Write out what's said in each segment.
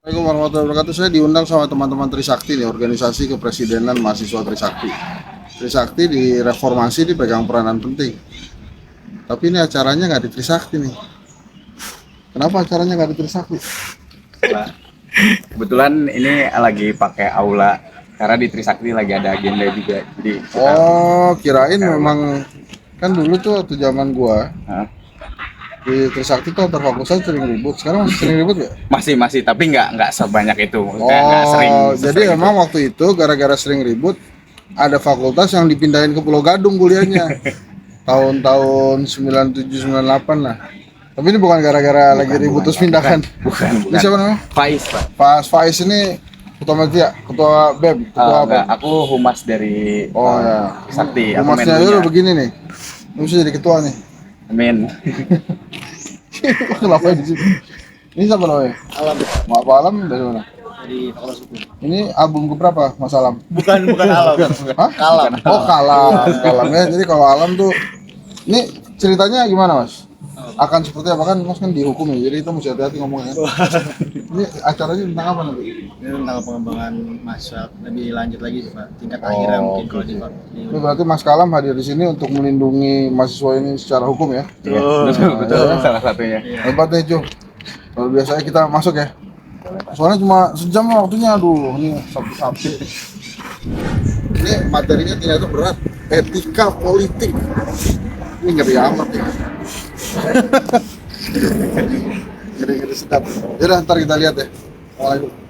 Assalamualaikum warahmatullahi wabarakatuh. Saya diundang sama teman-teman Trisakti nih, organisasi kepresidenan mahasiswa Trisakti. Trisakti di reformasi dipegang peranan penting. Tapi ini acaranya nggak di Trisakti nih. Kenapa acaranya nggak di Trisakti? Kebetulan ini lagi pakai aula karena di Trisakti lagi ada agenda juga. Jadi Kirain memang kan dulu tuh waktu zaman gua Hah? di Trisakti tuh antar fakultas sering ribut. Sekarang masih sering ribut nggak? masih tapi nggak sebanyak itu. Maksudnya nggak sering. Jadi sesering memang itu. waktu itu gara-gara sering ribut ada fakultas yang dipindahin ke Pulau Gadung kuliahnya. Tahun-tahun 97 98 lah. Tapi ini bukan gara-gara lagi ribut terus pindahkan. Bukan. Ini siapa namanya? Faiz, Pak. Pak Faiz ini ketua media, ketua BEM, ketua apa? Enggak, aku humas dari Ya. Trisakti. Aku Humasnya menlunya. dulu begini nih. Ini bisa jadi ketua nih. Amin. Kenapa di sini? Ini siapa namanya? Alam Maaf Alam dari mana? dari Fakultas Hukum. Ini album keberapa Mas Alam? Bukan Alam. Hah? Kalam. Oh Kalam ya. Jadi kalau Alam tuh, ini ceritanya gimana Mas? Akan seperti apa kan Mas kan dihukum ya, jadi itu mesti hati-hati ngomongnya. Ini acaranya tentang apa nanti? Ini tentang pengembangan mahasiswa lebih lanjut lagi sih Pak. Tingkat akhirnya mungkin kalau di Ini berarti Mas Kalam hadir di sini untuk melindungi mahasiswa ini secara hukum ya? Iya, betul. Salah satunya. Hebat deh Ju. Kalau biasanya kita masuk ya. Soalnya cuma sejam lah waktunya, aduh ini Sabtu. Ini materinya ternyata berat, etika politik. Ini ngeri amat ya. Ngeri sedap. Yaudah ntar kita lihat ya. Assalamualaikum.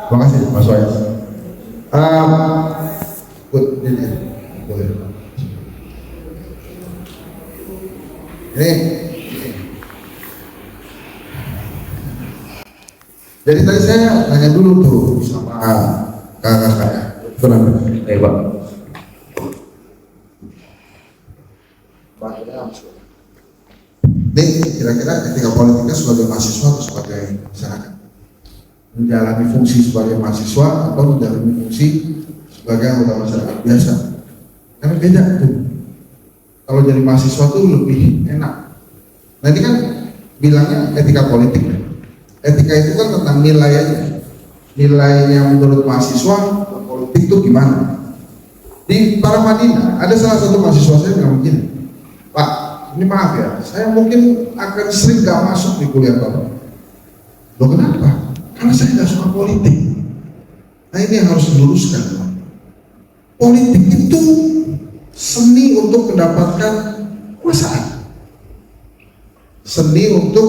Terima kasih Mas Wais. Ini boleh. Ini. Jadi tadi saya tanya dulu tuh sama kakak saya. Kenapa? Pak. Ini kira-kira etika politiknya sebagai mahasiswa atau sebagai masyarakat? Menjalani fungsi sebagai mahasiswa atau menjalani fungsi sebagai anggota masyarakat biasa? Karena beda tuh. Kalau jadi mahasiswa tuh lebih enak. Nah ini kan bilangnya etika politik. Etika itu kan tentang nilai aja. Nilainya menurut mahasiswa politik itu gimana? Di Paramadina ada salah satu mahasiswa saya bilang begini, Pak, ini maaf ya, saya mungkin akan sering gak masuk di kuliah Bapak. Loh kenapa? Karena saya gak suka politik. Nah ini yang harus diluruskan Pak. Politik itu seni untuk mendapatkan kekuasaan, seni untuk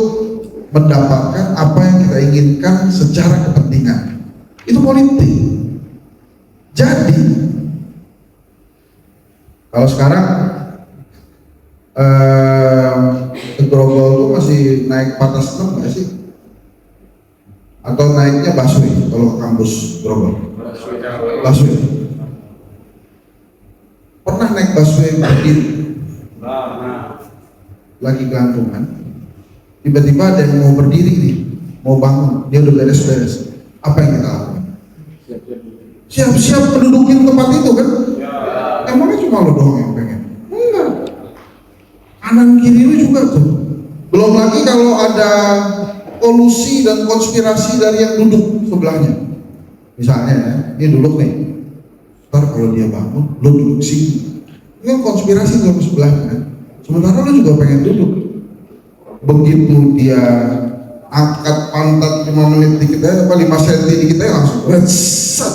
mendapatkan apa yang kita inginkan secara kepentingan. Itu politik. Jadi kalau sekarang Grogol itu masih naik patas enam nggak sih? Atau naiknya busway kalau ke kampus Grogol? Busway. Pernah naik busway berdiri? Lagi gantungan. Tiba-tiba ada yang mau berdiri nih, mau bangun, dia udah beres-beres. Apa yang kita lakukan? Siap-siap mendudukin tempat itu kan? Emangnya cuma lo doang yang pengen? Enggak. Kanan kiri lu juga tuh. Belum lagi kalau ada kolusi dan konspirasi dari yang duduk sebelahnya. Misalnya ya, dia duduk nih. Ntar kalau dia bangun, lu duduk sini. Ini kan konspirasi sama sebelahnya kan. Sementara lu juga pengen duduk. Begitu dia angkat pantat 5 menit dikit aja, 5 cm dikit aja langsung set.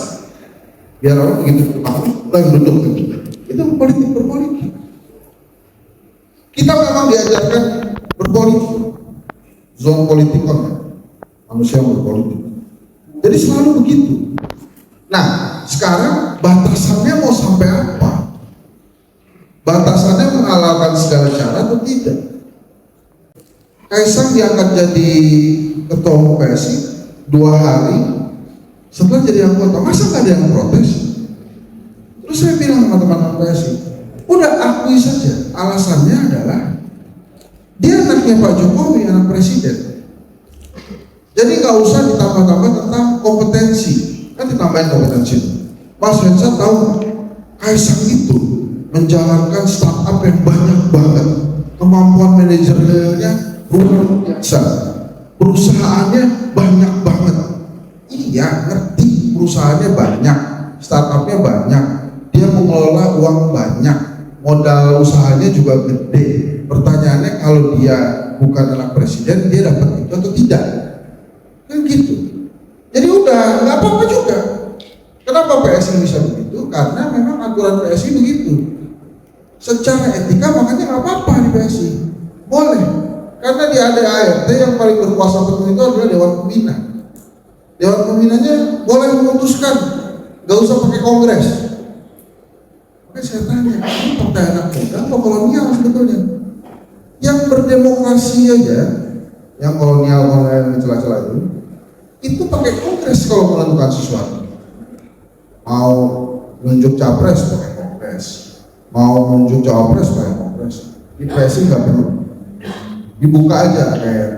Biar orang begitu langsung duduk gitu. Itu berpolitik. Kita memang diajarkan berpolitik, zona politik kan, manusia yang berpolitik. Jadi selalu begitu. Nah, sekarang batasannya mau sampai apa? Batasannya menghalalkan segala cara atau tidak? Kaisang diangkat jadi ketua umum PSI 2 hari setelah jadi anggota, masa nggak ada yang protes? Terus saya bilang sama teman-teman PSI, udah akui saja. Alasannya adalah dia anaknya Pak Jokowi, anak presiden. Jadi nggak usah ditambah-tambah tentang kompetensi, kan ditambahin kompetensi. Mas Hensa tahu Kaisang itu menjalankan startup yang banyak banget, kemampuan manajernya luar biasa, perusahaannya banyak banget. Iya, ngerti perusahaannya banyak, startupnya banyak, dia mengelola uang banyak, modal usahanya juga gede. Pertanyaannya kalau dia bukan anak presiden, dia dapat itu atau tidak? Kan gitu. Jadi udah nggak apa-apa juga. Kenapa PSI bisa begitu? Karena memang aturan PSI begitu. Secara etika makanya nggak apa-apa di PSI, boleh. Karena di ADART yang paling berkuasa penuh itu adalah Dewan Pembina. Dewan Pembinanya boleh memutuskan, nggak usah pakai kongres. Oke, saya tanya, ini partai anak muda atau kolonial sebetulnya? Yang berdemokrasi aja, yang kolonial celah-celah itu pakai kongres kalau menentukan sesuatu. Mau menunjuk capres pakai kongres, mau menunjuk cawapres pakai kongres. Di PSI nggak perlu, dibuka aja kayak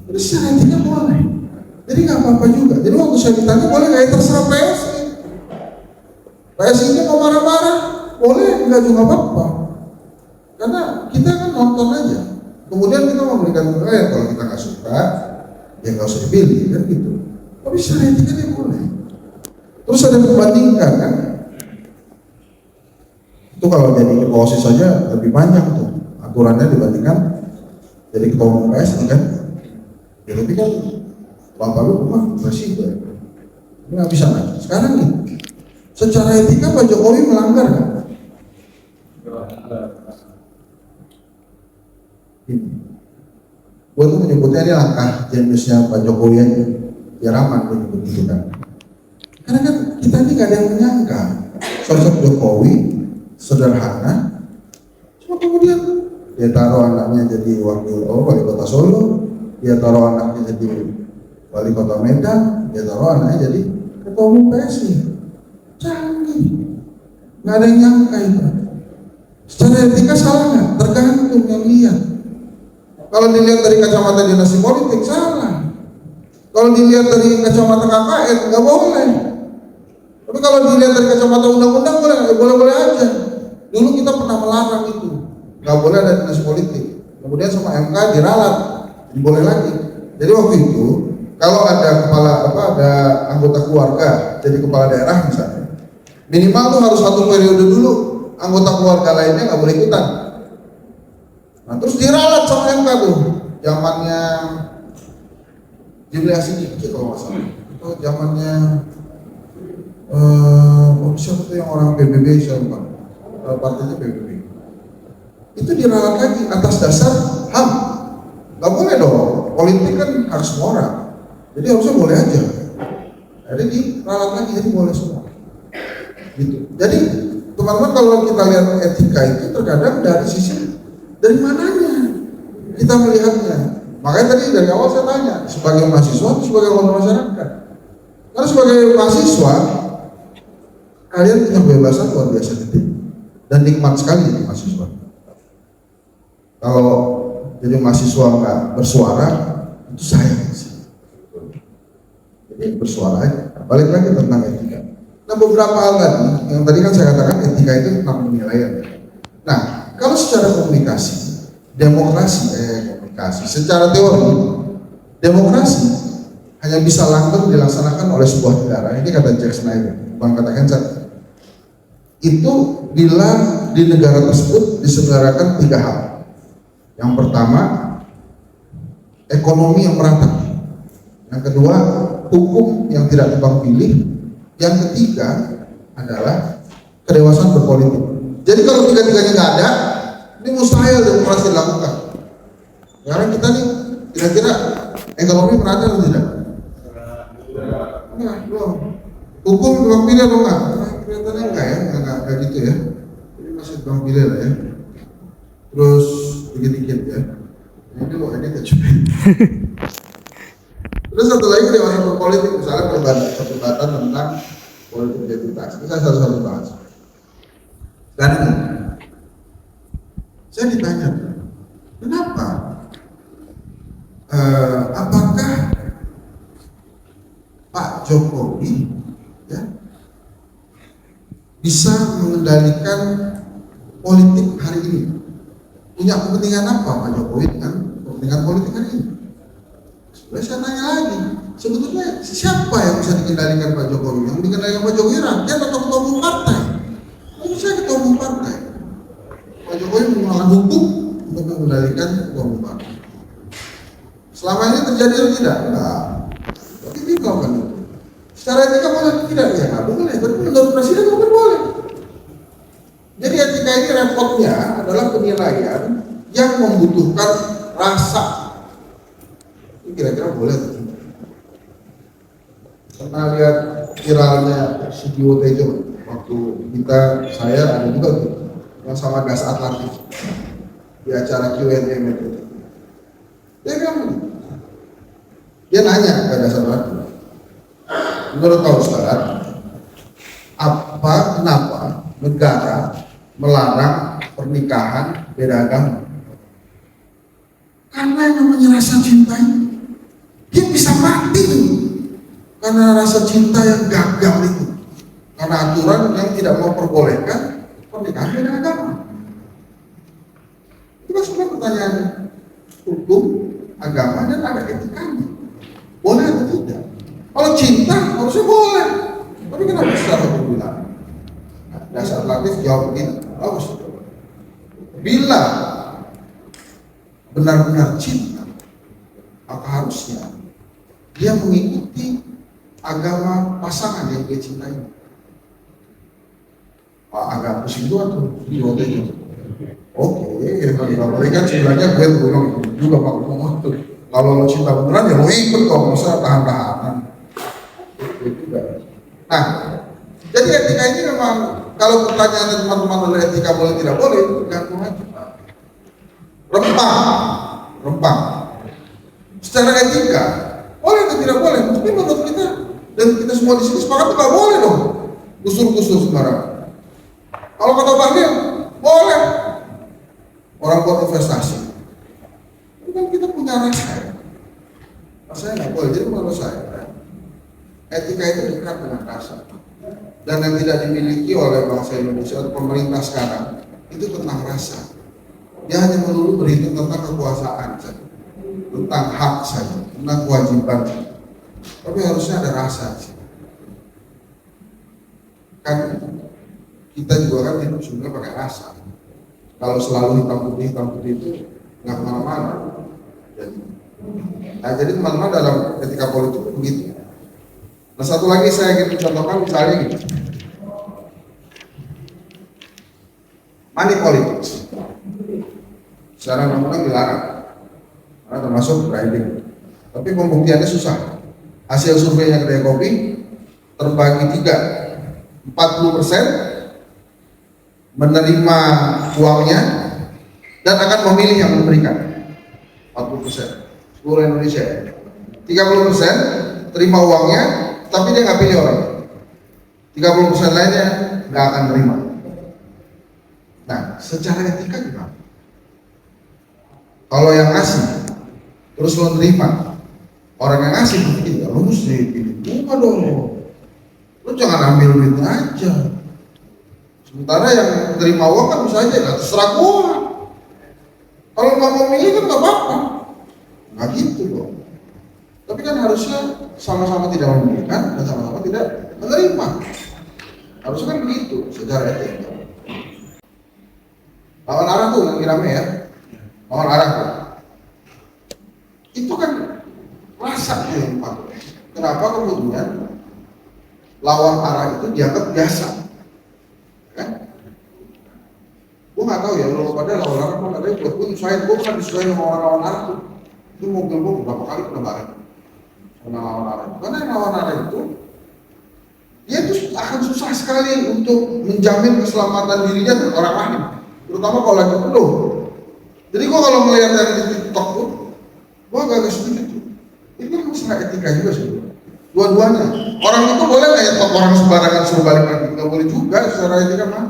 jadi secara etika boleh. Jadi nggak apa-apa juga. Jadi waktu saya ditanya boleh nggak, terserah PSI. PSI-nya mau marah-marah, boleh, nggak juga apa-apa. Karena kita kan nonton aja. Kemudian kita memberikan penilaian, kalau kita nggak suka, ya nggak usah dipilih, kan gitu. Tapi secara etika dia boleh. Terus ada perbandingkan kan? Itu kalau jadi ketua OSIS saja lebih banyak tuh aturannya dibandingkan jadi ketua umum PSI kan? Ya lebih kan, bapak lu mah presiden, ini nggak bisa lagi. Sekarang nih, secara etika Pak Jokowi melanggar kan? Gue tuh menyebutnya ini langkah jeniusnya Pak Jokowi aja, ya raman gue nyebut gitu kan. Karena kan kita ini gak ada yang menyangka sosok Jokowi sederhana, cuma kemudian dia taruh anaknya jadi wali kota Solo, dia taruh anaknya jadi wali kota Medan, dia taruh anaknya jadi ketua umum PSI. Canggih, nggak ada yang nyangka itu. Secara etika salah nggak? Tergantung yang lihat. Kalau dilihat dari kacamata dinasti politik salah. Kalau dilihat dari kacamata KKN nggak boleh. Tapi kalau dilihat dari kacamata undang-undang boleh aja. Dulu kita pernah melarang itu, nggak boleh ada dinasti politik. Kemudian sama MK diralat, boleh lagi. Jadi waktu itu kalau ada ada anggota keluarga jadi kepala daerah misalnya, minimal tuh harus 1 periode dulu, anggota keluarga lainnya nggak boleh ikutan. Nah terus diralat sama MK tuh, zamannya Jimli Asyidiki kalau nggak salah, atau zamannya siapa tuh yang orang PBB siapa? Partainya PBB. Itu diralat lagi atas dasar HAM. Nggak boleh dong, politik kan hak semua orang. Jadi harusnya boleh aja. Jadi diralat lagi, jadi boleh semua. Gitu. Jadi teman-teman kalau kita lihat etika itu terkadang dari sisi dari mananya kita melihatnya. Makanya tadi dari awal saya tanya, sebagai mahasiswa, sebagai warga masyarakat. Karena sebagai mahasiswa, kalian punya kebebasan luar biasa gede dan nikmat sekali jadi mahasiswa. Kalau jadi mahasiswa nggak bersuara, itu sayang sih. Jadi bersuara aja. Balik lagi tentang etika. Nah beberapa hal tadi, yang tadi kan saya katakan etika itu tentang penilaian. Nah kalau secara komunikasi, secara teori, demokrasi hanya bisa langgeng dilaksanakan oleh sebuah negara. Ini kata Jack Snyder, bukan kata Hensa. Itu bila di negara tersebut diselenggarakan 3 hal. Yang pertama, ekonomi yang merata. Yang kedua, hukum yang tidak tebang pilih. Yang ketiga adalah kedewasaan berpolitik. Jadi kalau tiga-tiganya nggak ada, ini mustahil demokrasi dilakukan. Sekarang kita nih kira-kira ekonomi merata atau tidak? Nah, belum. Hukum tebang pilih atau enggak? Nah, kelihatannya enggak ya, enggak gitu ya. Ini masih tebang pilih lah ya. Terus dikit-dikit ya. Ini mau ini kecupin. Terus satu lagi kedewasaan berpolitik, misalnya perdebatan tentang politik identitas. Ini saya satu-satu bahas. Sekarang ini, saya ditanya, kenapa? Apakah Pak Jokowi ya, bisa mengendalikan politik hari ini? Punya kepentingan apa Pak Jokowi dengan kepentingan politik hari ini? Sebenarnya saya tanya lagi, sebetulnya siapa yang bisa dikendalikan Pak Jokowi? Yang dikendalikan Pak Jokowi rakyat atau ketua umum partai? Menurut saya ketua umum partai. Pak Jokowi menggunakan hukum untuk mengendalikan ketua umum partai. Selama ini terjadi atau tidak? Enggak. Tapi tidak kan itu. Secara etika boleh tidak? Ya nggak boleh. Tapi menurut presiden mungkin boleh. Jadi etika ini repotnya adalah penilaian yang membutuhkan rasa. Ini kira-kira boleh atau tidak? Pernah lihat viralnya Sujiwo Tejo waktu saya ada juga tuh yang sama Das Atlantis di acara Q&A itu. Dia nanya ke Das Atlantis, menurut Pak Ustaz, kenapa negara melarang pernikahan beda agama? Karena yang namanya rasa cinta itu, dia bisa mati karena rasa cinta yang gagal itu, karena aturan yang tidak memperbolehkan pernikahan beda agama. Itu kan semua pertanyaan hukum, agama, dan ada etikanya. Boleh atau tidak? Kalau cinta harusnya boleh, tapi kenapa secara hukum bilang? Nah, Das Atlantis jawab begini, bagus. Bila benar-benar cinta, maka harusnya dia mengikuti agama pasangan yang dia cintai. Agak pusing juga tuh di waktu itu. Oke, kalau kan sebenarnya gue belum juga Pak ngomong tuh. Kalau lo cinta beneran ya lo ikut dong, masa tahan-tahanan. Nah, jadi etika ini memang kalau pertanyaan teman-teman adalah etika boleh tidak boleh, tergantung aja. Rempang. Secara etika boleh atau tidak boleh? Tapi menurut kita dan kita semua di sini sepakat nggak boleh dong. Kusur sembarangan. Kalau kata Bang Dio, boleh. Orang buat investasi. Itu kan kita punya rasa ya. Rasanya nggak boleh. Jadi menurut saya, etika itu dekat dengan rasa. Dan yang tidak dimiliki oleh bangsa Indonesia atau pemerintah sekarang itu tentang rasa. Dia hanya melulu berhitung tentang kekuasaan saja, tentang hak saja, tentang kewajiban. Tapi harusnya ada rasa sih. Kan kita juga kan hidup sebenarnya pakai rasa. Kalau selalu hitam putih itu nggak kemana-mana. Jadi teman-teman dalam etika politik itu begitu. Nah, satu lagi saya ingin mencontohkan misalnya gini. Money politics. Secara undang-undang dilarang, karena termasuk bribing. Tapi pembuktiannya susah. Hasil surveinya kedai kopi terbagi 3, 40% menerima uangnya dan akan memilih yang memberikan. 40% seluruh Indonesia. 30% terima uangnya, tapi dia nggak pilih orang. 30% lainnya nggak akan terima. Nah, secara etika gimana? Kalau yang ngasih terus lo nerima, orang yang ngasih berpikir ya lo mesti pilih bunga dong, lo jangan ambil duitnya aja. Sementara yang terima uang kan bisa aja nggak terserah gua. Kalau nggak mau milih kan nggak apa-apa, nggak gitu dong. Tapi kan harusnya sama-sama tidak memberikan dan sama-sama tidak menerima. Harusnya kan begitu secara etika. Lawan arah tuh yang rame ya. Lawan arah tuh. Itu kan rasa dia yang patut. Kenapa kemudian lawan arah itu dianggap biasa? Kan? Gue nggak tahu ya, lo pada lawan arah kok katanya buat gue nyusahin, gue kan disusahin sama orang lawan arah tuh. Itu mobil gue beberapa kali pernah bareng sama lawan arah. Karena yang lawan arah itu dia tuh akan susah sekali untuk menjamin keselamatan dirinya dan orang lain, terutama kalau lagi penuh. Jadi gue kalau melihat yang di TikTok tuh, gue agak setuju tuh. Ini masalah etika juga sih. Dua-duanya. Orang itu boleh nggak ya orang sembarangan suruh balik lagi? Nggak boleh juga secara etika mah.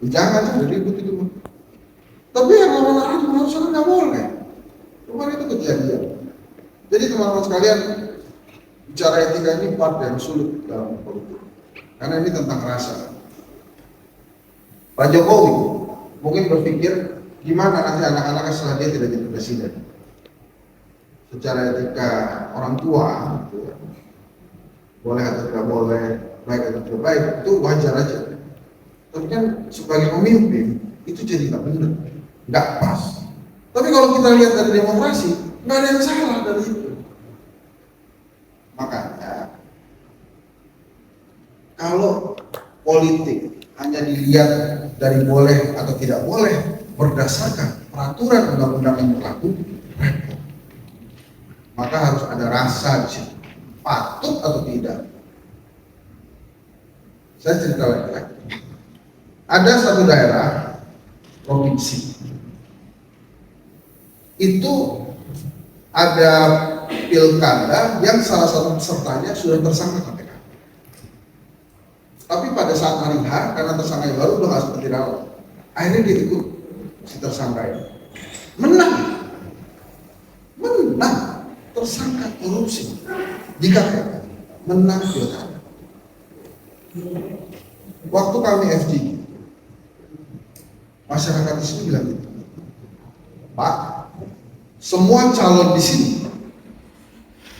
Jangan jadi ribut itu. Tapi yang lawan-lawan juga harusnya nggak boleh. Kemarin itu kejadian. Jadi teman-teman sekalian, bicara etika ini part yang sulit dalam politik. Karena ini tentang rasa. Pak Jokowi mungkin berpikir gimana nanti anak-anaknya setelah dia tidak jadi presiden. Secara etika orang tua, gitu ya, boleh atau tidak boleh, baik atau tidak baik, itu wajar aja. Tapi kan sebagai pemimpin itu jadi nggak benar, nggak pas. Tapi kalau kita lihat dari demokrasi, nggak ada yang salah dari itu. Makanya kalau politik hanya dilihat dari boleh atau tidak boleh berdasarkan peraturan undang-undang yang berlaku, maka harus ada rasa di situ, patut atau tidak. Saya cerita lagi. Ada satu daerah provinsi itu ada pilkada yang salah satu pesertanya sudah tersangka KPK. Tapi pada saat hari H, karena tersangka yang baru udah nggak seperti awal, akhirnya dia ikut si tersangka ini menang tersangka korupsi di KPK, menang pilkada. Waktu kami FGD, masyarakat di sini bilang gitu, Pak, semua calon di sini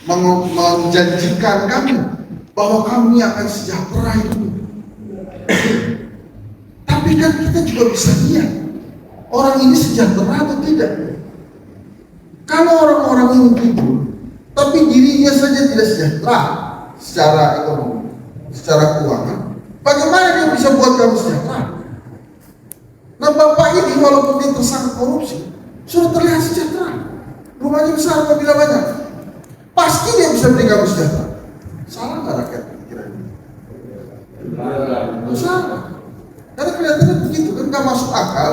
menjanjikan kami bahwa kami akan sejahtera itu. Tapi kan kita juga bisa lihat orang ini sejahtera atau tidak. Kalau orang-orang ini jujur, tapi dirinya saja tidak sejahtera secara ekonomi, secara keuangan, bagaimana dia bisa buat kami sejahtera? Nah, bapak ini walaupun dia tersangka korupsi, sudah terlihat sejahtera. Rumahnya besar, mobilnya banyak. Pasti dia bisa beri kamu sejahtera. Salah nggak rakyat pikirannya? Salah. Karena kelihatannya begitu kan, nggak masuk akal.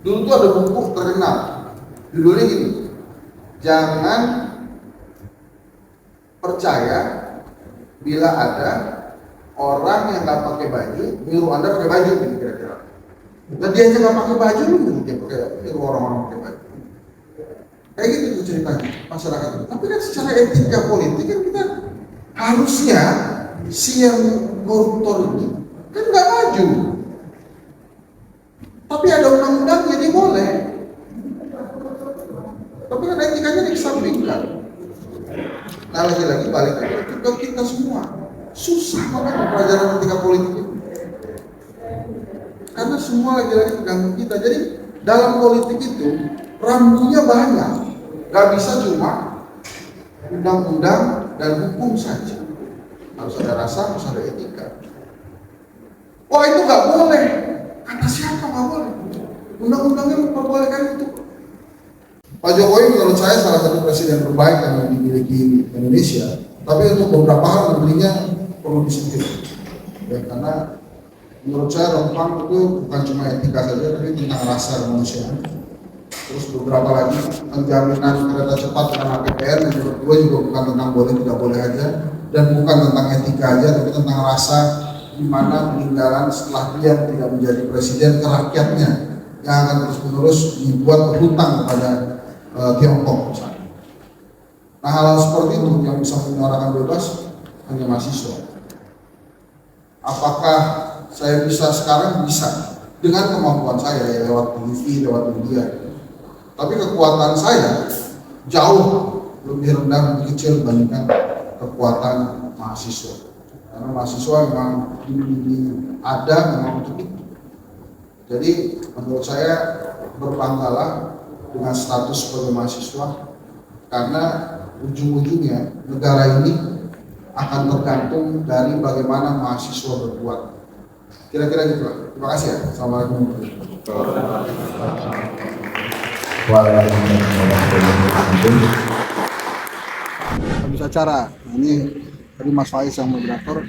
Dulu tuh ada buku terkenal, judulnya gini, jangan percaya bila ada orang yang nggak pakai baju nyuruh Anda pakai baju, gitu kira-kira. Dan dia aja nggak pakai baju, dia pakai nyuruh orang-orang pakai baju. Kayak gitu tuh ceritanya masyarakat. Tapi kan secara etika politik kan kita harusnya si yang koruptor ini kan nggak maju. Tapi ada undang-undangnya, dia boleh. Tapi kan etikanya dikesampingkan. Nah, lagi-lagi balik lagi ke kita semua. Susah banget pelajaran etika politik itu. Karena semua lagi-lagi tergantung kita. Jadi dalam politik itu rambunya banyak. Gak bisa cuma undang-undang dan hukum saja. Harus ada rasa, harus ada etika. Wah, itu gak boleh. Kata siapa gak boleh? Undang-undangnya memperbolehkan itu. Pak Jokowi menurut saya salah satu presiden terbaik yang dimiliki Indonesia. Tapi untuk beberapa hal tentunya perlu disentil. Ya, karena menurut saya Rempang itu bukan cuma etika saja, tapi tentang rasa kemanusiaan. Terus beberapa lagi penjaminan kereta cepat dengan APBN yang menurut gue juga bukan tentang boleh tidak boleh aja, dan bukan tentang etika aja, tapi tentang rasa di mana peninggalan setelah dia tidak menjadi presiden ke rakyatnya yang akan terus-menerus dibuat berhutang kepada Tiongkok misalnya. Nah, hal seperti itu yang bisa menyuarakan bebas hanya mahasiswa. Apakah saya bisa sekarang? Bisa dengan kemampuan saya ya, lewat TV, lewat media. Tapi kekuatan saya jauh lebih rendah, lebih kecil dibandingkan kekuatan mahasiswa. Karena mahasiswa memang ada memang untuk itu. Jadi menurut saya berbanggalah dengan status sebagai mahasiswa, karena ujung-ujungnya negara ini akan tergantung dari bagaimana mahasiswa berbuat. Kira-kira gitu lah. Terima kasih ya. Assalamualaikum warahmatullahi wabarakatuh. Habis acara, ini tadi Mas Faiz yang moderator,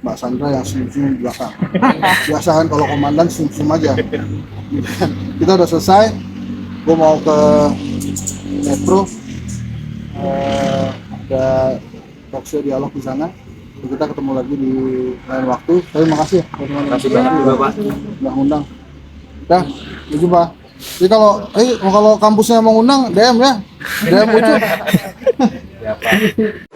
Mbak Sandra yang senyum-senyum di belakang. Biasa kan kalau komandan senyum-senyum aja. Kita udah selesai, gue mau ke Metro, ada talkshow dialog di sana. Kita ketemu lagi di lain waktu. Terima kasih ya teman-teman. Terima kasih banyak juga, Pak. Udah undang. Dah, sampai jumpa. Jadi kalau kampusnya mau undang, DM ya. DM Ucup. Ya, Pak.